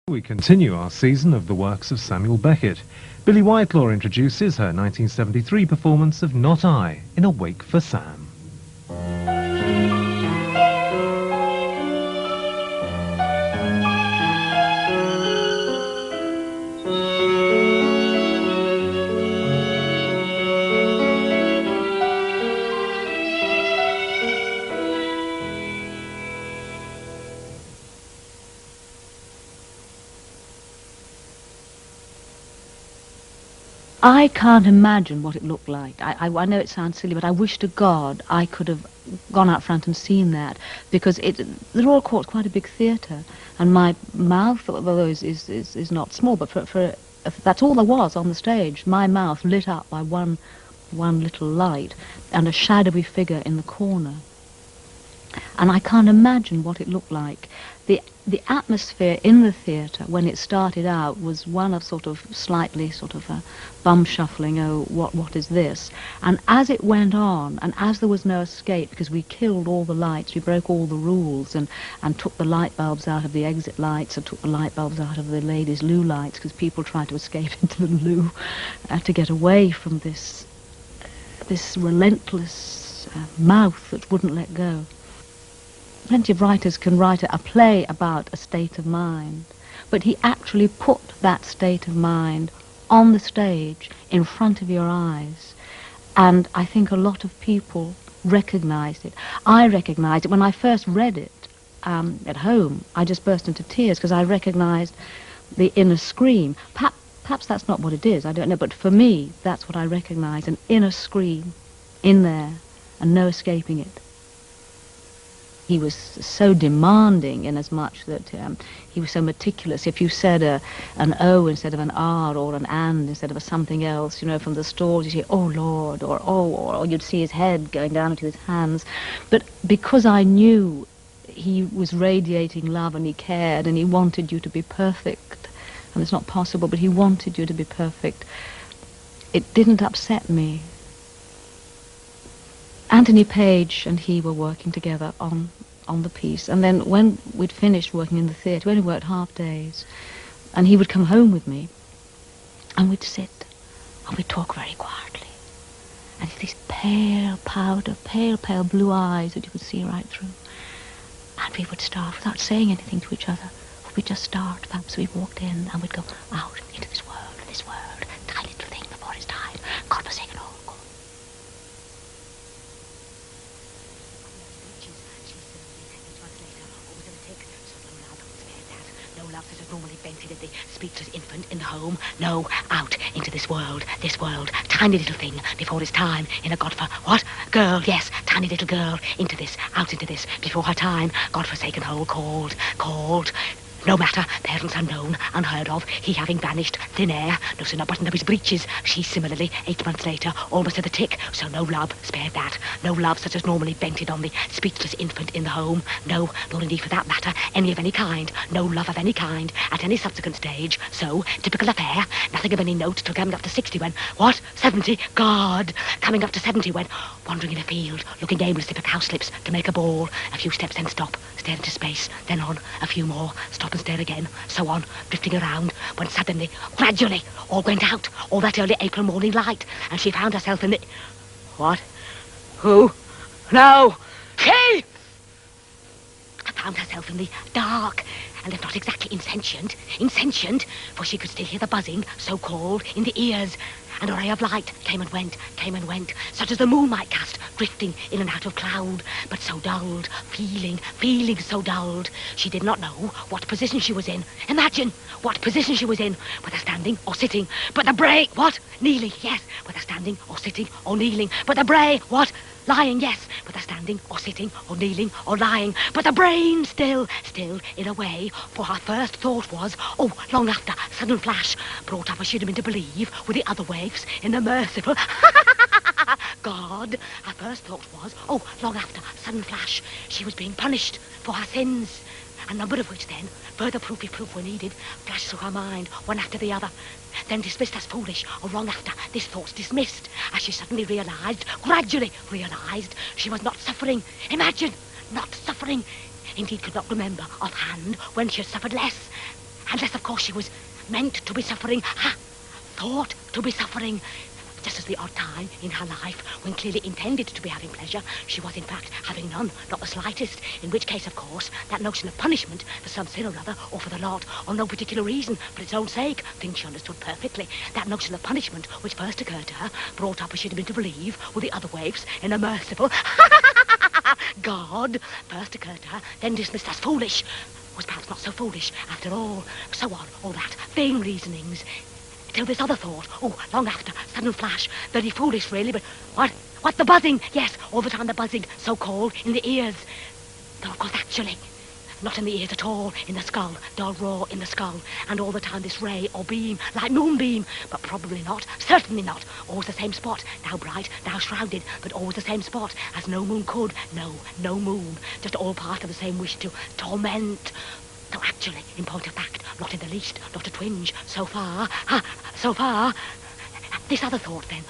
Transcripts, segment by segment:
We continue our season of the works of Samuel Beckett. Billie Whitelaw introduces her 1973 performance of Not I in A Wake for Sam. I can't imagine what it looked like. I know it sounds silly, but I wish to God I could have gone out front and seen that, because the Royal Court's quite a big theatre, and my mouth, although is not small, but for that's all there was on the stage. My mouth lit up by one little light and a shadowy figure in the corner. And I can't imagine what it looked like. The atmosphere in the theatre when it started out was one of slightly a bum shuffling, oh, what is this? And as it went on, and as there was no escape, because we killed all the lights, we broke all the rules, and took the light bulbs out of the exit lights, and took the light bulbs out of the ladies' loo lights, because people tried to escape into the loo to get away from this relentless mouth that wouldn't let go. Plenty of writers can write a play about a state of mind, but he actually put that state of mind on the stage in front of your eyes, and I think a lot of people recognized it. I recognized it when I first read it at home. I just burst into tears because I recognized the inner scream. Perhaps that's not what it is, I don't know, but for me that's what I recognized, an inner scream in there and no escaping it. He was so demanding, in as much that he was so meticulous. If you said an O instead of an R, or an and instead of a something else, from the stalls, you'd say, "Oh Lord," or "Oh," or you'd see his head going down into his hands. But because I knew he was radiating love and he cared and he wanted you to be perfect, and it's not possible, but he wanted you to be perfect, it didn't upset me. Anthony Page and he were working together on the piece, and then when we'd finished working in the theatre, we only worked half days, and he would come home with me, and we'd sit, and we'd talk very quietly, and these pale blue eyes that you could see right through, and we would start, without saying anything to each other, we'd just start. Perhaps we walked in, and we'd go out into this world, tiny little thing before its time, godforsaken hole. Love that is normally vented at the speechless infant in the home. No, out into this world, tiny little thing before its time, in a what? Girl, yes, tiny little girl, out into this, before her time, godforsaken hole, called. No matter, parents unknown, unheard of, he having vanished, thin air, no sooner buttoned up his breeches, she similarly, 8 months later, almost at the tick, so no love, spared that, no love such as normally vented on the speechless infant in the home, no, nor indeed for that matter, any of any kind, no love of any kind, at any subsequent stage, so, typical affair, nothing of any note till coming up to 60 when, what, 70, God, coming up to 70 when, wandering in a field, looking aimlessly for cowslips to make a ball, a few steps, then stop, stare into space, then on, a few more, stop and stare again, so on, drifting around, when suddenly, gradually, all went out, all that early April morning light, and she found herself in the... What? Who? No! She! Found herself in the dark, and if not exactly insentient, for she could still hear the buzzing, so-called, in the ears, and a ray of light came and went, such as the moon might cast, drifting in and out of cloud, but so dulled, feeling so dulled, she did not know what position she was in. Imagine what position she was in, whether standing or sitting, but the brain, what? Kneeling, yes, whether standing or sitting or kneeling, but the brain, what? Lying, yes, whether standing or sitting or kneeling or lying, but the brain still, in a way, for her first thought was, oh, long after, sudden flash, brought up as she'd been to believe, with the other waves, in the merciful, God, her first thought was, oh, long after, sudden flash, she was being punished for her sins, a number of which then, further proof were needed, flashed through her mind, one after the other, then dismissed as foolish, or wrong after, this thought's dismissed, as she suddenly gradually realized, she was not suffering. Imagine, not suffering. Indeed, could not remember offhand when she had suffered less. Unless, of course, she was meant to be suffering, thought to be suffering. Just as the odd time in her life when clearly intended to be having pleasure, she was in fact having none, not the slightest, in which case, of course, that notion of punishment for some sin or other, or for the lot, or no particular reason, for its own sake, things she understood perfectly, that notion of punishment which first occurred to her, brought up as she'd been to believe, with the other waves, in a merciful God, first occurred to her, then dismissed as foolish, was perhaps not so foolish after all, so on, all that, vain reasonings, till this other thought, long after, sudden flash, very foolish really, but what, the buzzing, yes, all the time the buzzing, so-called, in the ears, though of course actually, not in the ears at all, in the skull, dull raw in the skull, and all the time this ray or beam, like moonbeam, but probably not, certainly not, always the same spot, now bright, now shrouded, but always the same spot, as no moon could, no moon, just all part of the same wish to torment, though actually, in point of fact, not in the least, not a twinge, so far. This other thought then,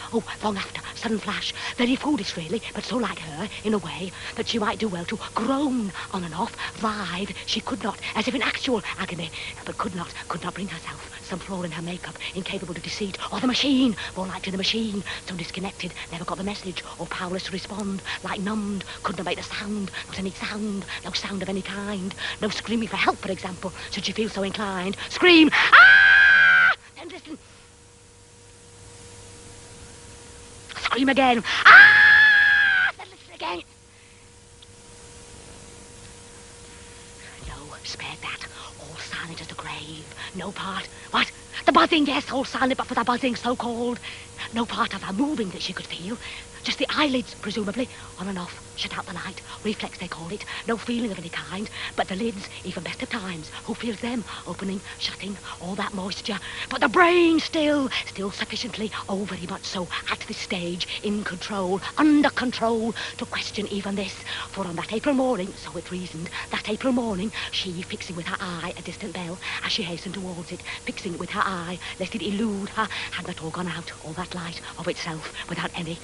long after, sudden flash, very foolish really, but so like her, in a way, that she might do well to groan on and off, writhe, she could not, as if in actual agony, but could not bring herself, some flaw in her makeup, incapable of deceit, or the machine, more likely the machine, so disconnected, never got the message, or powerless to respond, like numbed, could not make the sound, not any sound, no sound of any kind, no screaming for help, for example, should she feel so inclined, scream, ah! Then listen. Scream again. Ah! Then listen again. No, spared that. All silent as the grave. No part. What? The buzzing, yes, all silent but for the buzzing, so-called. No part of her moving that she could feel. Just the eyelids, presumably, on and off. Shut out the light. Reflex, they call it. No feeling of any kind. But the lids, even best of times. Who feels them? Opening, shutting, all that moisture. But the brain still sufficiently, very much so, at this stage, in control, under control, to question even this. For on that April morning, so it reasoned, that April morning, she, fixing with her eye a distant bell, as she hastened towards it, fixing it with her eye, lest it elude her, had not all gone out, all that light of itself, without any,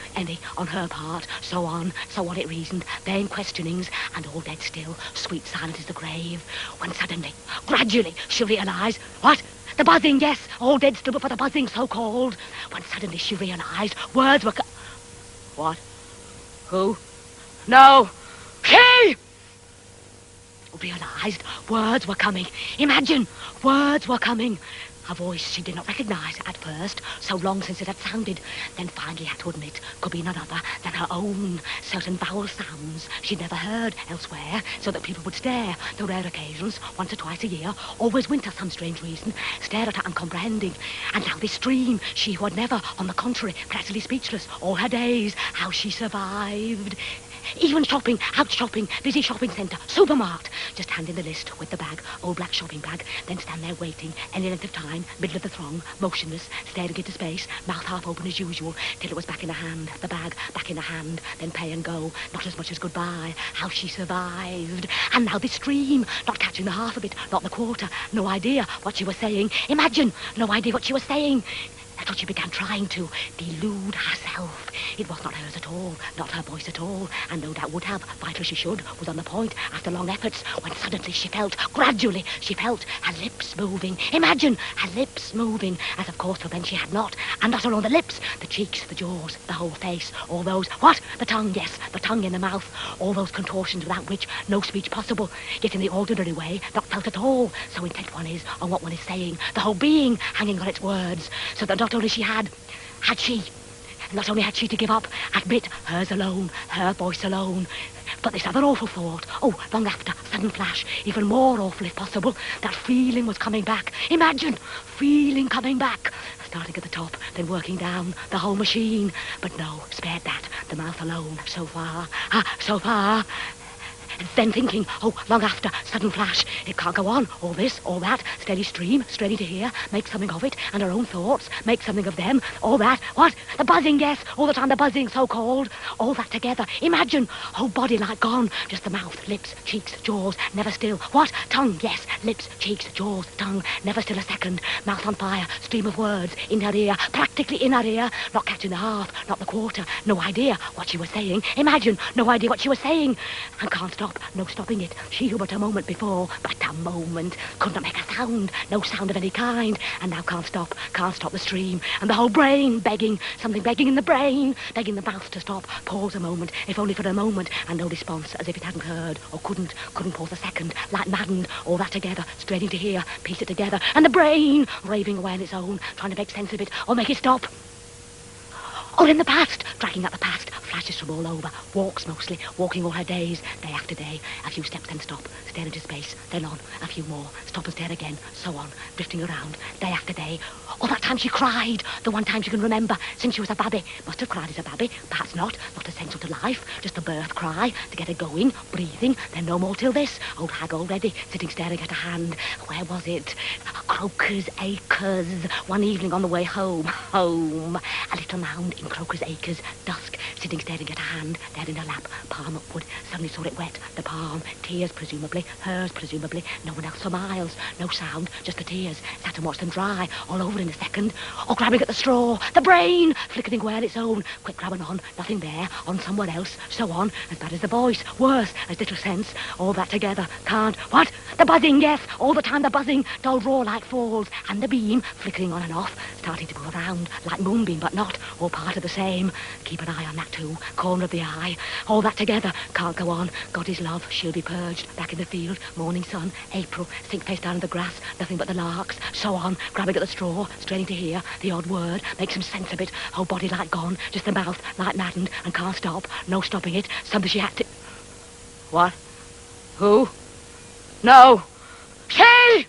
on her part, so on it reasoned, vain questionings, and all dead still, sweet silent as the grave, when suddenly, gradually, she realised, what? The buzzing, yes, all dead still but for the buzzing, so-called, when suddenly she realised words were What? Who? No! She! Realised words were coming. Imagine, words were coming. A voice she did not recognise at first, so long since it had sounded, then finally had to admit could be none other than her own. Certain vowel sounds she'd never heard elsewhere, so that people would stare, the rare occasions, once or twice a year, always winter, some strange reason, stare at her uncomprehending. And now this stream, she who had never, on the contrary, practically speechless all her days, how she survived. Even shopping, out shopping, busy shopping centre, supermarket. Just hand in the list with the bag, old black shopping bag, then stand there waiting, any length of time, middle of the throng, motionless, staring into space, mouth half open as usual, till it was back in her hand, the bag back in her hand, then pay and go, not as much as goodbye. How she survived. And now this stream, not catching the half of it, not the quarter, no idea what she was saying. Imagine, no idea what she was saying. That's what she began trying to delude herself. It was not hers at all, not her voice at all, and no doubt would have, vital she should, was on the point, after long efforts, when suddenly she felt, gradually, she felt her lips moving. Imagine, her lips moving, as of course till then she had not, and not alone the lips, the cheeks, the jaws, the whole face, all those, what? The tongue, yes, the tongue in the mouth, all those contortions without which no speech possible, yet in the ordinary way, not felt at all, so intent one is on what one is saying, the whole being hanging on its words, so that not only not only had she to give up, admit hers alone, her voice alone, but this other awful thought, long after, sudden flash, even more awful if possible, that feeling was coming back. Imagine, feeling coming back, starting at the top, then working down, the whole machine. But no, spared that, the mouth alone, so far. Then thinking, long after, sudden flash, it can't go on, all this, all that, steady stream, steady to hear, make something of it, and her own thoughts, make something of them, all that, what? The buzzing, yes, all the time the buzzing, so-called, all that together, imagine, whole body like gone, just the mouth, lips, cheeks, jaws, never still, what? Tongue, yes, lips, cheeks, jaws, tongue, never still a second, mouth on fire, stream of words, in her ear, practically in her ear, not catching the half, not the quarter, no idea what she was saying, imagine, no idea what she was saying, and can't stop stop, no stopping it. She who but a moment before, but a moment, couldn't make a sound, no sound of any kind, and now can't stop the stream, and the whole brain begging, something begging in the brain, begging the mouth to stop, pause a moment, if only for a moment, and no response, as if it hadn't heard, or couldn't pause a second, like maddened, all that together, straining to hear, piece it together, and the brain raving away on its own, trying to make sense of it, or make it stop. Or in the past, dragging out the past, flashes from all over, walks mostly, walking all her days, day after day, a few steps then stop, stare into space, then on, a few more, stop and stare again, so on, drifting around, day after day. All that time she cried, the one time she can remember, since she was a babby. Must have cried as a babby, perhaps not essential to life, just a birth cry, to get her going, breathing, then no more till this, old hag already, sitting staring at her hand. Where was it? Croker's Acres, one evening on the way home, a little mound in Croker's Acres, dusk, sitting staring at her hand, there in her lap, palm upward, suddenly saw it wet, the palm, tears presumably, hers presumably, no one else for miles, no sound, just the tears, sat and watched them dry, all over in a second, or grabbing at the straw, the brain, flickering away on its own, quick grabbing on, nothing there, on somewhere else, so on, as bad as the voice, worse, as little sense, all that together, can't, what? The buzzing, yes, all the time the buzzing, dull roar like falls, and the beam, flickering on and off, starting to go around, like moonbeam, but not, all part of the same. Keep an eye on that too, corner of the eye, all that together, can't go on, God is love, she'll be purged, back in the field, morning sun, April, sink face down in the grass, nothing but the larks, so on, grabbing at the straw, straining to hear, the odd word, make some sense of it, whole body like gone, just the mouth, like maddened, and can't stop, no stopping it, something she had to... What? Who? No! She!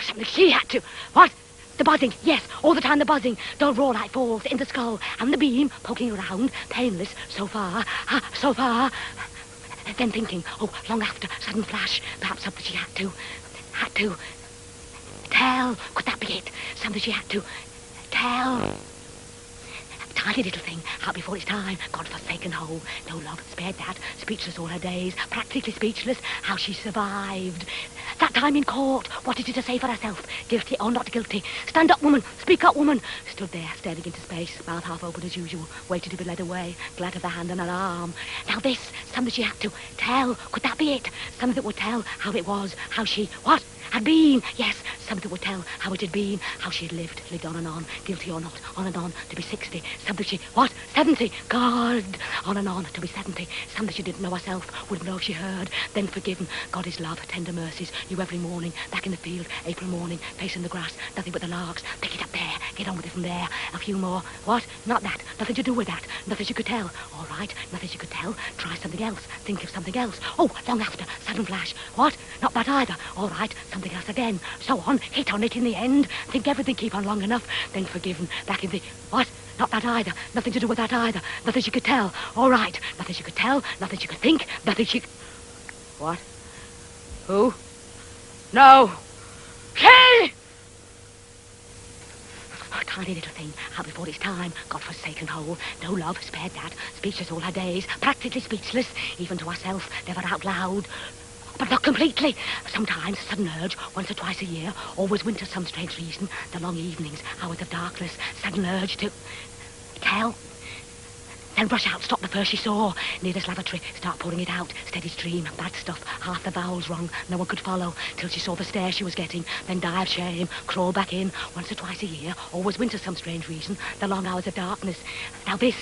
Something she had to... What? The buzzing, yes, all the time the buzzing, dull roar like falls in the skull, and the beam poking around, painless, so far, so far. Then thinking, oh, long after, sudden flash, perhaps something she had to tell. Could that be it? Something she had to tell. Tiny little thing, out before its time, God-forsaken hole, no love, spared that, speechless all her days, practically speechless, how she survived. That time in court, what did she to say for herself, guilty or not guilty? Stand up, woman, speak up, woman. Stood there, staring into space, mouth half open as usual, waited to be led away, glad of her hand and her arm. Now this, something she had to tell, could that be it? Something that would tell how it was, how she, what? Had been, yes, something that would tell how it had been, how she had lived on, guilty or not, on and on, to be 60, something she, what, 70, God, on and on, to be 70, something she didn't know herself, wouldn't know if she heard, then forgiven, God is love, tender mercies, knew every morning, back in the field, April morning, facing the grass, nothing but the larks, pick it up there, get on with it from there, a few more, what, not that, nothing to do with that, nothing she could tell, all right, nothing she could tell, try something else, think of something else, oh, long after, sudden flash, what, not that either, all right, something else again, so on, hit on it in the end, think everything keep on long enough, then forgiven, back in the, what, not that either, nothing to do with that either, nothing she could tell, all right, nothing she could tell, nothing she could think, nothing she, what, who, no, she! Tiny little thing, out before its time, God-forsaken hole, no love, spared that, speechless all her days, practically speechless, even to herself, never out loud, but not completely. Sometimes, sudden urge, once or twice a year, always winter, some strange reason, the long evenings, hours of darkness, sudden urge to tell. Then rush out, stop the first she saw, near this lavatory, start pouring it out, steady stream, bad stuff, half the vowels wrong, no one could follow, till she saw the stare she was getting, then die of shame, crawl back in, once or twice a year, always winter, some strange reason, the long hours of darkness. Now this,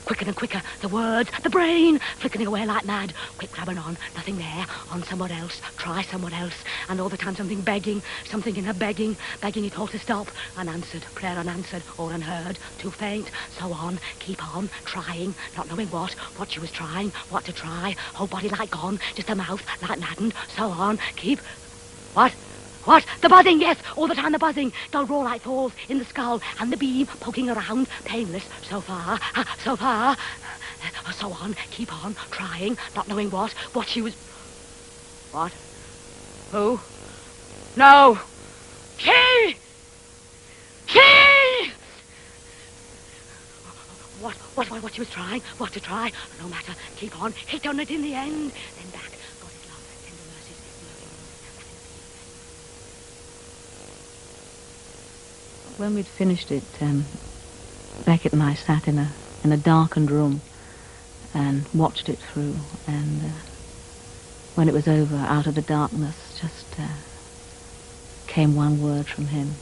quicker and quicker, the words, the brain, flickering away like mad, quick grabbing on, nothing there, on somewhere else, try somewhere else, and all the time something begging, something in her begging it all to stop, unanswered, prayer unanswered, or unheard, too faint, so on, keep on, trying, not knowing what she was trying, what to try, whole body like gone, just a mouth like maddened, so on, keep, what? What? The buzzing, yes, all the time the buzzing, dull roar like falls in the skull, and the beam poking around, painless, so far, so on, keep on, trying, not knowing what she was, what? Who? No! She! What she was trying, what to try, no matter, keep on, hit on it in the end, then back, God is love, tender mercies, When we'd finished it, Beckett and I sat in a darkened room and watched it through, and when it was over, out of the darkness, just came one word from him.